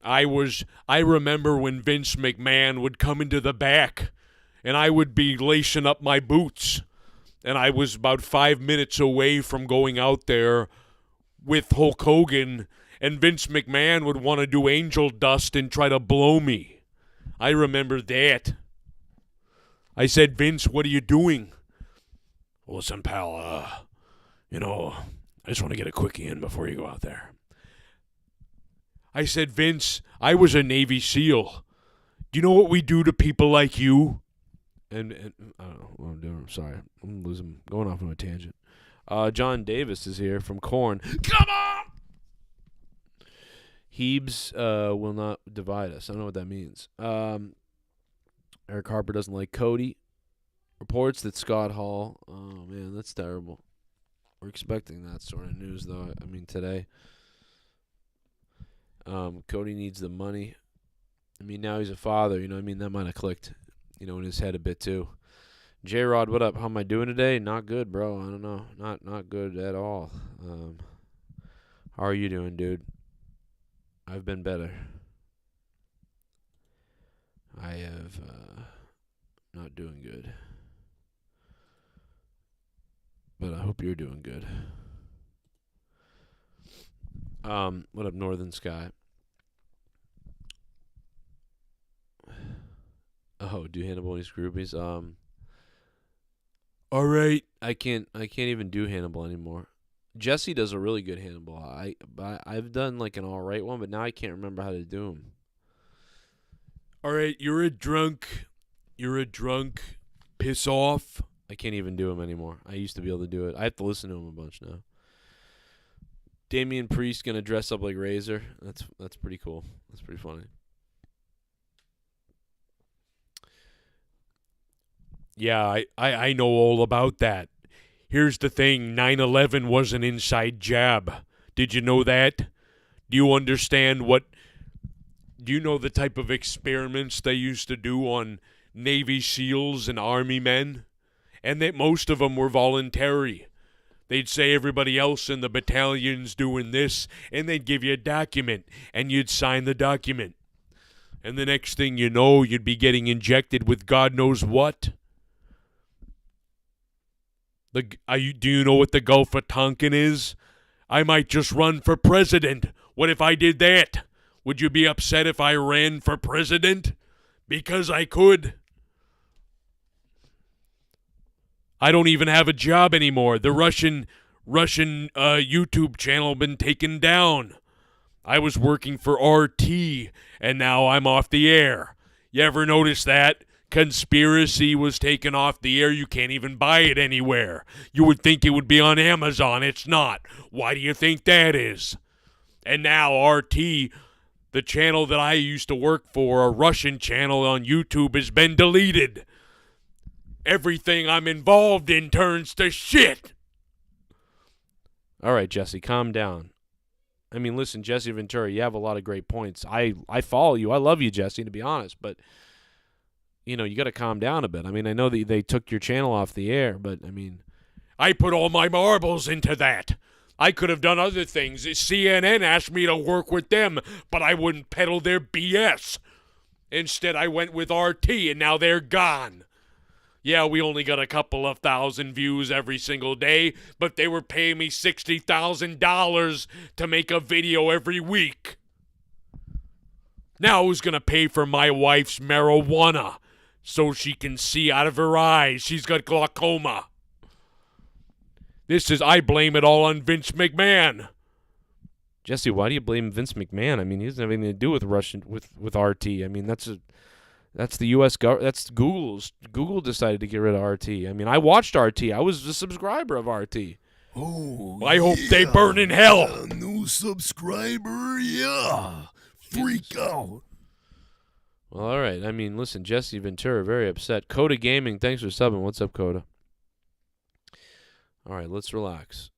I remember when Vince McMahon would come into the back, and I would be lacing up my boots, and I was about 5 minutes away from going out there with Hulk Hogan, and Vince McMahon would want to do angel dust and try to blow me. I remember that. I said, Vince, what are you doing? Listen, pal, I just want to get a quickie in before you go out there. I said, Vince, I was a Navy SEAL. Do you know what we do to people like you? And I don't know what I'm doing. I'm sorry. I'm going off on a tangent. John Davis is here from Korn. Come on! Hebes will not divide us. I don't know what that means. Eric Harper doesn't like Cody. Reports that Scott Hall. Oh, man, that's terrible. We're expecting that sort of news, though. I mean, today. Cody needs the money. I mean, now he's a father. You know what I mean? That might have clicked, in his head a bit, too. J-Rod, what up? How am I doing today? Not good, bro. I don't know. Not good at all. How are you doing, dude? I've been better. I have not doing good. But I hope you're doing good. What up, Northern Sky? Oh, do Hannibal and his groupies? All right. I can't even do Hannibal anymore. Jesse does a really good Hannibal. I've done like an all right one, but now I can't remember how to do him. All right, you're a drunk. Piss off. I can't even do him anymore. I used to be able to do it. I have to listen to him a bunch now. Damian Priest gonna dress up like Razor. That's pretty cool. That's pretty funny. Yeah, I know all about that. Here's the thing, 9/11 was an inside jab. Did you know that? Do you understand do you know the type of experiments they used to do on Navy SEALs and Army men? And that most of them were voluntary. They'd say everybody else in the battalion's doing this, and they'd give you a document, and you'd sign the document. And the next thing you know, you'd be getting injected with God knows what. Do you know what the Gulf of Tonkin is? I might just run for president. What if I did that? Would you be upset if I ran for president? Because I could. I don't even have a job anymore. The Russian YouTube channel been taken down. I was working for RT, and now I'm off the air. You ever notice that? Conspiracy was taken off the air. You can't even buy it anywhere. You would think it would be on Amazon. It's not. Why do you think that is? And now RT, the channel that I used to work for, a Russian channel on YouTube, has been deleted. Everything I'm involved in turns to shit. All right, Jesse, calm down. I mean, listen, Jesse Ventura, you have a lot of great points. I follow you. I love you, Jesse, to be honest, but you know, you got to calm down a bit. I mean, I know that they took your channel off the air, but I mean, I put all my marbles into that. I could have done other things. CNN asked me to work with them, but I wouldn't peddle their BS. Instead, I went with RT, and now they're gone. Yeah, we only got a couple of thousand views every single day, but they were paying me $60,000 to make a video every week. Now who's going to pay for my wife's marijuana so she can see out of her eyes? She's got glaucoma. I blame it all on Vince McMahon. Jesse, why do you blame Vince McMahon? I mean, he doesn't have anything to do with with RT. I mean, that's the U.S. government. That's Google's. Google decided to get rid of RT. I mean, I watched RT. I was a subscriber of RT. Oh, I hope they burn in hell. A new subscriber, yeah. Freak out. Well, all right. I mean, listen, Jesse Ventura, very upset. Coda Gaming, thanks for subbing. What's up, Coda? All right, let's relax.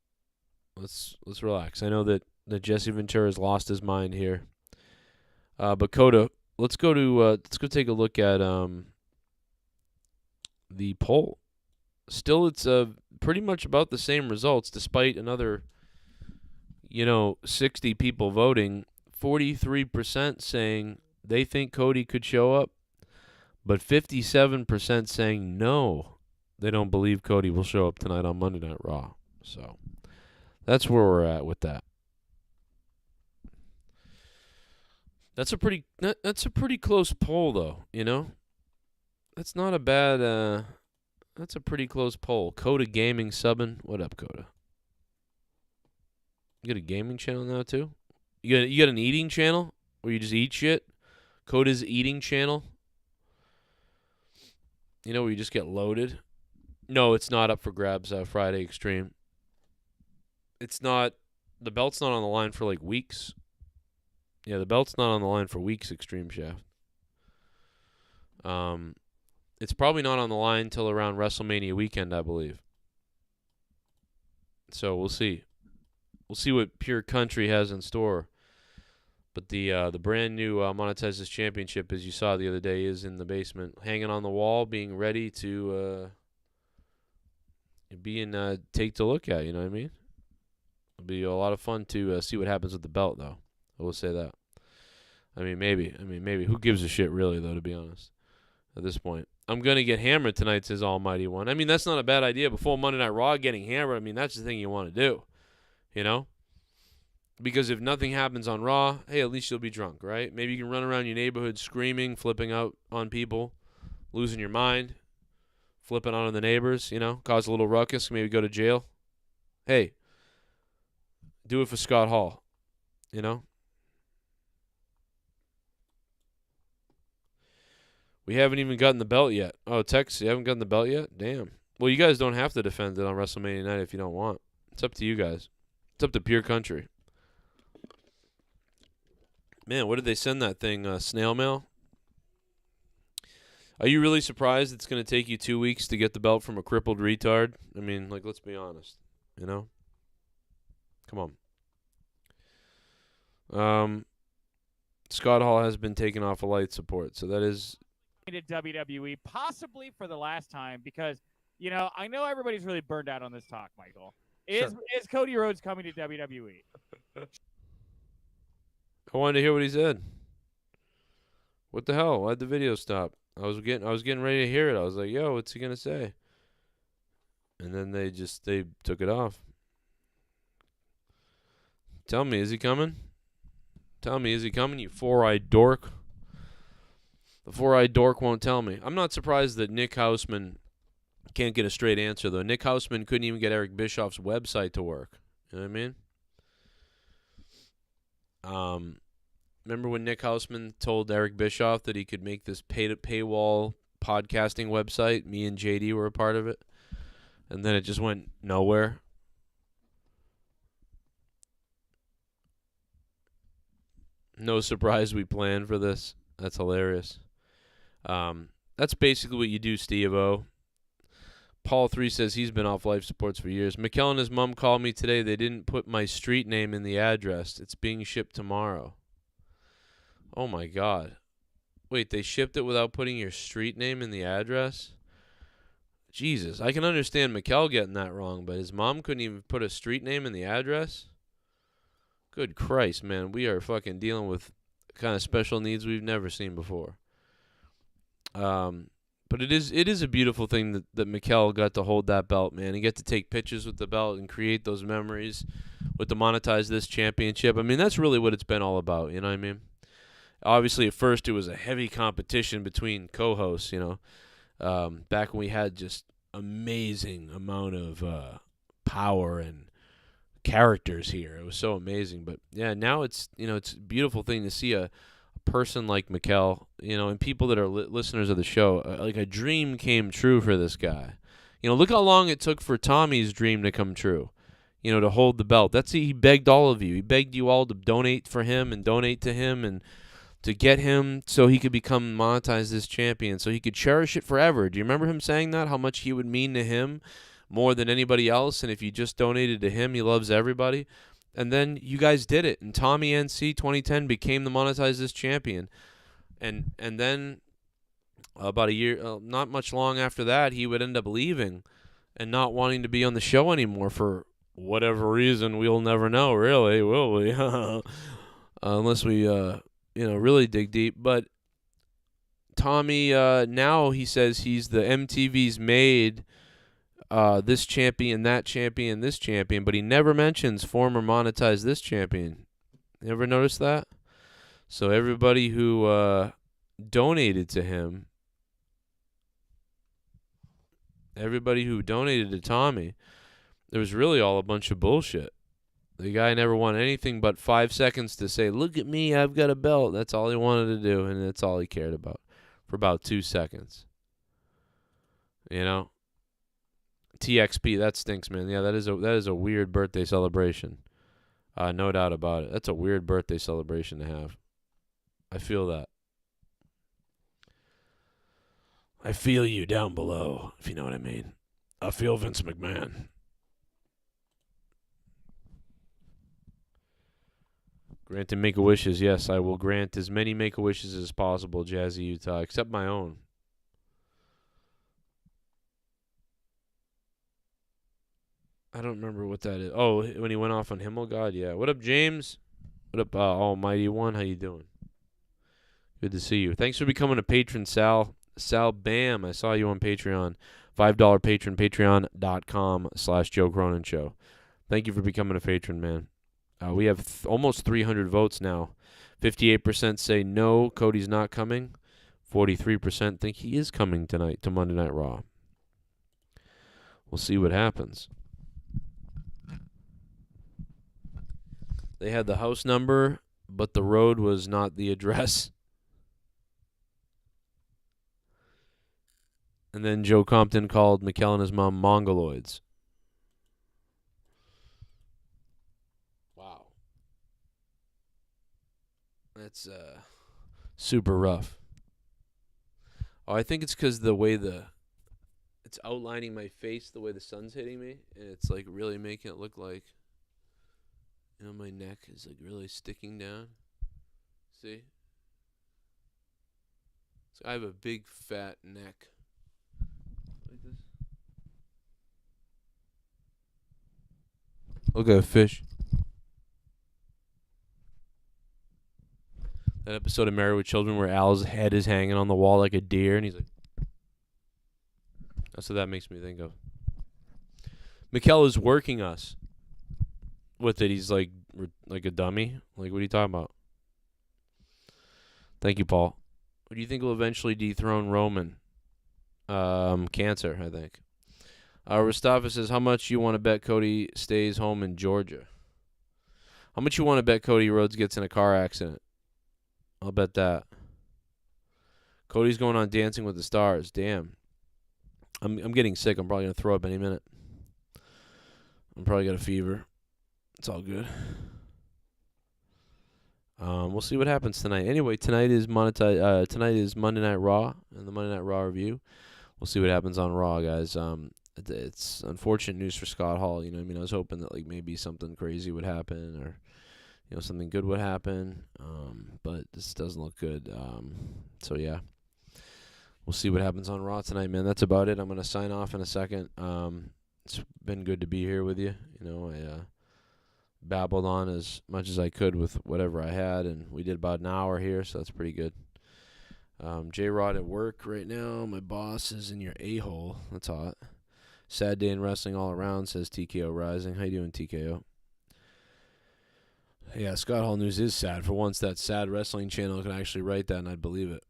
Let's relax. I know that Jesse Ventura's lost his mind here. But Coda, let's go take a look at the poll. Still, it's pretty much about the same results, despite another 60 people voting. 43% saying they think Cody could show up, but 57% saying no, they don't believe Cody will show up tonight on Monday Night Raw. So that's where we're at with that. That's a pretty close poll, though. That's not a bad. That's a pretty close poll. Coda Gaming subbing. What up, Coda? You got a gaming channel now too? You got an eating channel where you just eat shit? Coda's eating channel? Where you just get loaded? No, it's not up for grabs. Friday Extreme. It's not. The belt's not on the line for like weeks. Yeah, the belt's not on the line for weeks, Extreme Shaft. It's probably not on the line till around WrestleMania weekend, I believe. So we'll see. We'll see what Pure Country has in store. But the brand new Monetize Championship, as you saw the other day, is in the basement, hanging on the wall, being ready to take to look at. You know what I mean? It'll be a lot of fun to see what happens with the belt, though. I will say that. I mean, maybe. Who gives a shit, really, though, to be honest, at this point? I'm going to get hammered tonight, says Almighty One. I mean, that's not a bad idea. Before Monday Night Raw, getting hammered, I mean, that's the thing you want to do, Because if nothing happens on Raw, hey, at least you'll be drunk, right? Maybe you can run around your neighborhood screaming, flipping out on people, losing your mind, flipping out on the neighbors, cause a little ruckus, maybe go to jail. Hey, do it for Scott Hall, We haven't even gotten the belt yet. Oh, Tex, you haven't gotten the belt yet? Damn. Well, you guys don't have to defend it on WrestleMania night if you don't want. It's up to you guys. It's up to Pure Country. Man, what did they send that thing? Snail mail? Are you really surprised it's going to take you 2 weeks to get the belt from a crippled retard? I mean, let's be honest. Come on. Scott Hall has been taken off of light support, so that is... to WWE, possibly for the last time, because I know everybody's really burned out on this talk, Michael. Is Cody Rhodes coming to WWE? I wanted to hear what he said. What the hell? Why'd the video stop? I was getting ready to hear it. I was like, yo, what's he gonna say? And then they took it off. Tell me, is he coming? Tell me, is he coming, you four-eyed dork? The four-eyed dork won't tell me. I'm not surprised that Nick Hausman can't get a straight answer, though. Nick Hausman couldn't even get Eric Bischoff's website to work. You know what I mean? Remember when Nick Hausman told Eric Bischoff that he could make this paywall podcasting website? Me and JD were a part of it. And then it just went nowhere. No surprise we planned for this. That's hilarious. That's basically what you do, Steve-O. Paul 3 says he's been off life supports for years. Mikkel and his mom called me today. They didn't put my street name in the address. It's being shipped tomorrow. Oh, my God. Wait, they shipped it without putting your street name in the address? Jesus, I can understand Mikkel getting that wrong, but his mom couldn't even put a street name in the address? Good Christ, man. We are fucking dealing with kind of special needs we've never seen before. But it is a beautiful thing that Mikkel got to hold that belt, man. He got to take pictures with the belt and create those memories with the Monetize This Championship. I mean, that's really what it's been all about, you know what I mean? Obviously, at first, it was a heavy competition between co-hosts, you know, back when we had just amazing amount of power and characters here. It was so amazing. But, yeah, now it's, you know, it's a beautiful thing to see a person like Mikkel, you know, and people that are listeners of the show, like a dream came true for this guy. You know, look how long it took for Tommy's dream to come true, you know, to hold the belt. He begged all of you. He begged you all to donate for him and donate to him and to get him so he could become Monetize This champion, so he could cherish it forever. Do you remember him saying that, how much he would mean to him more than anybody else, and if you just donated to him, he loves everybody? And then you guys did it, and Tommy NC 2010 became the Monetize This champion. And then about a year, not much long after that, he would end up leaving and not wanting to be on the show anymore for whatever reason. We'll never know, really, will we? Unless we, really dig deep. But Tommy, now he says he's the MTV's made this champion, that champion, this champion, but he never mentions former Monetize This champion. You ever notice that? So everybody who donated to him, everybody who donated to Tommy, there was really all a bunch of bullshit. The guy never wanted anything but 5 seconds to say, look at me, I've got a belt. That's all he wanted to do, and that's all he cared about for about 2 seconds. You know? TXP, that stinks, man. Yeah, that is a weird birthday celebration. No doubt about it. That's a weird birthday celebration to have. I feel that. I feel you down below, if you know what I mean. I feel Vince McMahon. Granting Make-A-Wishes, yes, I will grant as many Make-A-Wishes as possible, Jazzy Utah, except my own. I don't remember what that is. Oh, when he went off on Himmelgod? Yeah. What up, James? What up, Almighty One? How you doing? Good to see you. Thanks for becoming a patron, Sal. Sal Bam, I saw you on Patreon. $5 patron, patreon.com/Joe Cronin Show. Thank you for becoming a patron, man. We have almost 300 votes now. 58% say no, Cody's not coming. 43% think he is coming tonight to Monday Night Raw. We'll see what happens. They had the house number, but the road was not the address. And then Joe Compton called Mikkel and his mom Mongoloids. Wow. That's super rough. Oh, I think it's because the way it's outlining my face, the way the sun's hitting me, and it's like really making it look like, you know, my neck is like really sticking down. See? So I have a big fat neck. Like this. Look at a fish. That episode of Married with Children where Al's head is hanging on the wall like a deer, and he's like, that's what that makes me think of. Mikel is working us with it. He's like a dummy. Like, what are you talking about? Thank you, Paul. Who do you think will eventually dethrone Roman? Cancer, I think. Rostava says, how much you want to bet Cody stays home in Georgia? How much you want to bet Cody Rhodes gets in a car accident? I'll bet that. Cody's going on Dancing with the Stars. Damn. I'm getting sick. I'm probably going to throw up any minute. I'm probably got a fever. It's all good. We'll see what happens tonight. Anyway, tonight is Monday Night Raw and the Monday Night Raw review. We'll see what happens on Raw, guys. It's unfortunate news for Scott Hall. You know what I mean? I was hoping that like maybe something crazy would happen or something good would happen. But this doesn't look good. So yeah. We'll see what happens on Raw tonight, man. That's about it. I'm gonna sign off in a second. It's been good to be here with you. I babbled on as much as I could with whatever I had, and we did about an hour here, so that's pretty good. J-Rod at work right now. My boss is in your a-hole. That's hot. Sad day in wrestling all around, says TKO Rising. How you doing, TKO? Yeah, Scott Hall news is sad. For once, that sad wrestling channel can actually write that, and I'd believe it.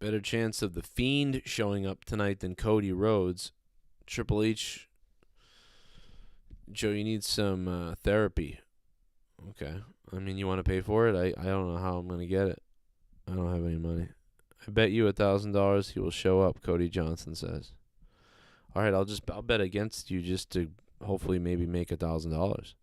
Better chance of The Fiend showing up tonight than Cody Rhodes. Triple H. Joe, you need some therapy. Okay. I mean, you want to pay for it? I don't know how I'm going to get it. I don't have any money. I bet you $1,000 he will show up, Cody Johnson says. All right, I'll bet against you just to hopefully maybe make $1,000.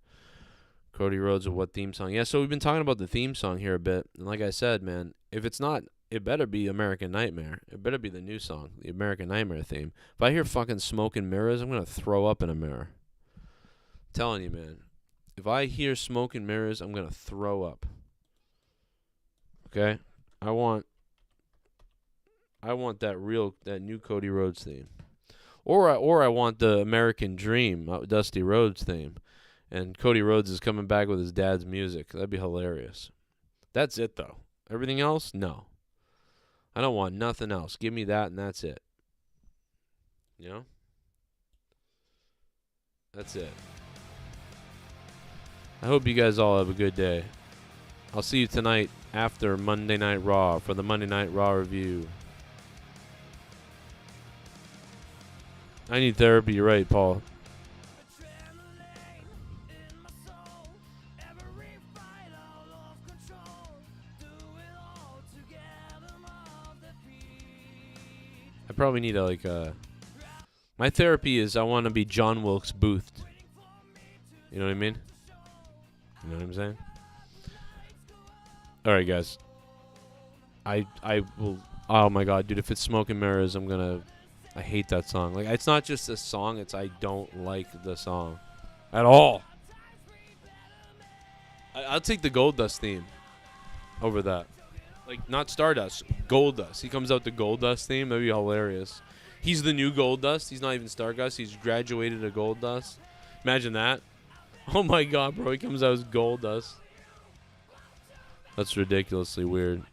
Cody Rhodes with what theme song? Yeah, so we've been talking about the theme song here a bit. And like I said, man, if it's not, it better be American Nightmare. It better be the new song, the American Nightmare theme. If I hear fucking Smoke and Mirrors, I'm going to throw up in a mirror. I'm telling you, man. If I hear Smoke and Mirrors, I'm going to throw up. Okay? I want that new Cody Rhodes theme. Or I want the American Dream, Dusty Rhodes theme. And Cody Rhodes is coming back with his dad's music. That'd be hilarious. That's it, though. Everything else? No. I don't want nothing else. Give me that, and that's it. You know? That's it. I hope you guys all have a good day. I'll see you tonight after Monday Night Raw for the Monday Night Raw review. I need therapy. You're right, Paul. I probably need my therapy is I want to be John Wilkes Booth. You know what I mean? You know what I'm saying? All right, guys. I will. Oh my God, dude! If it's Smoke and Mirrors, I hate that song. Like, it's not just a song; it's I don't like the song at all. I'll take the Goldust theme over that. Like, not Stardust, Goldust. He comes out the Goldust theme. That'd be hilarious. He's the new Goldust. He's not even Stardust. He's graduated to Goldust. Imagine that. Oh my God, bro! He comes out as Goldust. That's ridiculously weird.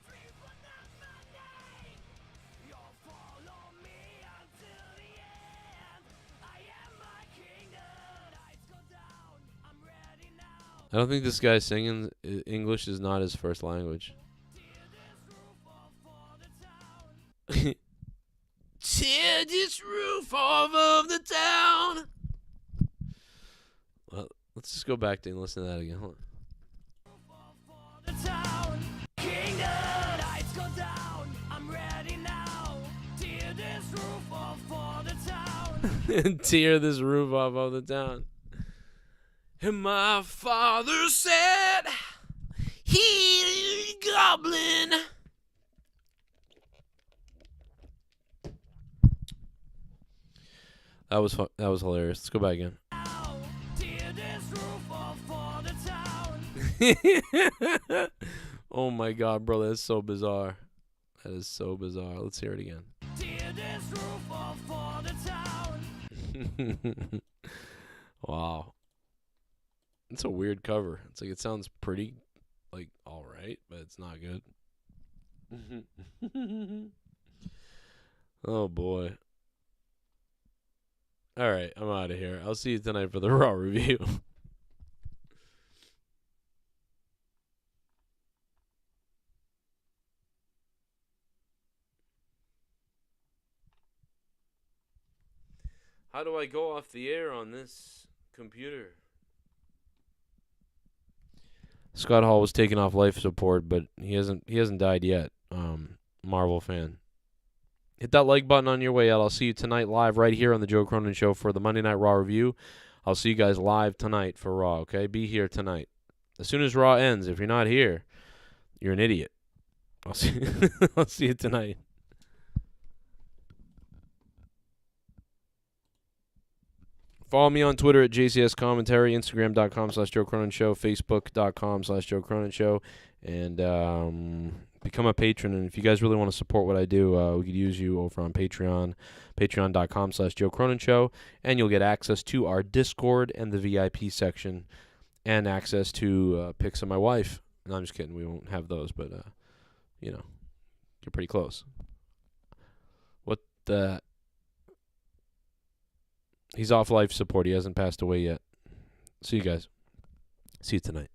I don't think this guy singing English is not his first language. Tear this roof off of the town. Well, let's just go back and listen to that again. Hold on. Tear this roof off of the town. And my father said, he's a goblin. That was hilarious. Let's go back again. Oh my God, bro, that's so bizarre. That is so bizarre. Let's hear it again. Wow. It's a weird cover. It's like it sounds pretty, like, all right, but it's not good. Oh boy. All right, I'm out of here. I'll see you tonight for the Raw review. How do I go off the air on this computer? Scott Hall was taken off life support, but he hasn't died yet. Marvel fan. Hit that like button on your way out. I'll see you tonight live right here on the Joe Cronin Show for the Monday Night Raw review. I'll see you guys live tonight for Raw, okay? Be here tonight. As soon as Raw ends, if you're not here, you're an idiot. I'll see I'll see you tonight. Follow me on Twitter at JCS Commentary, Instagram.com/Joe Cronin Show, Facebook.com/Joe Cronin Show, and become a patron. And if you guys really want to support what I do, we could use you over on Patreon, patreon.com/Joe Cronin Show, and you'll get access to our Discord and the VIP section, and access to pics of my wife. No, I'm just kidding. We won't have those, but, you know, you're pretty close. What the... He's off life support. He hasn't passed away yet. See you guys. See you tonight.